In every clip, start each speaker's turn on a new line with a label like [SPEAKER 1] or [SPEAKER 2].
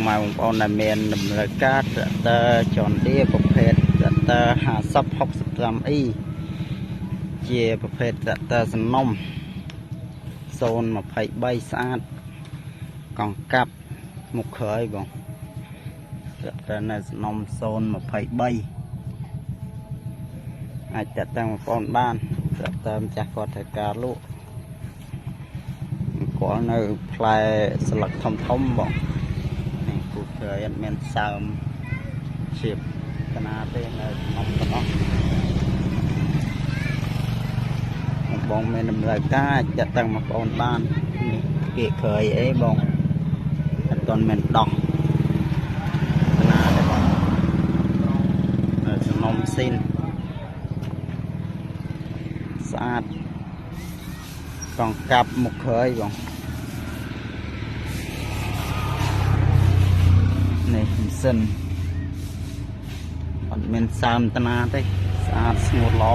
[SPEAKER 1] មកបងប្អូនដែលមានតម្រូវការត្រាក់ទ័រចនឌៀប្រភេទត្រាក់ទ័រ5065 E ជាប្រភេទត្រាក់ទ័រសំណុំ023ស្អាតកង់កាប់មុខក្រោយបងត្រាក់ទ័រនៅសំណុំ023អាចតាក់តាំងបងប្អូនបានត្រាក់ទ័រម្ចាស់គាត់ត្រូវការលក់គាត់នៅផ្លែស្លឹកធំបងនេះគូក្រោយអត់មានសើមជៀបកណាទេនៅក្នុងទាំងអស់បងមានតម្រូវការចាត់តាំងបងប្អូនបាននេះគៀកក្រោយអីបងអត់ទាន់មានដោះកណាទេបងនៅសំណុំស៊ីនស្អាតកង់កាប់មុខក្រោយបងនេះម៉ាស៊ីនអត់មានសើមតាណាទេស្អាតស្ងួតល្អ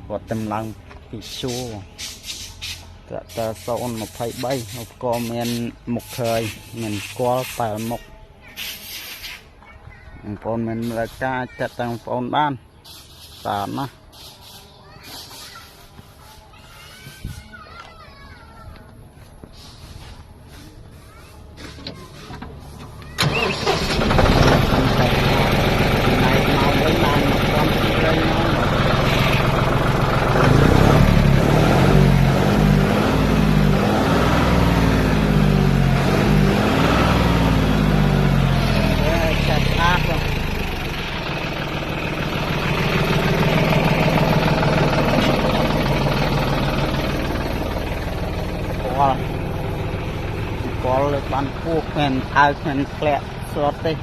[SPEAKER 1] គាត់តំឡើងពីឈួរត្រាក់ទ័រ023ឧបករណ៍មានមុខក្រោយមានគល់ប៉ែលមុខបងប្អូនមានរការចាត់តាំងបងប្អូនបានតាណាកលបានពោះមិនអើមិនធ្លាក់ស្រុតទេ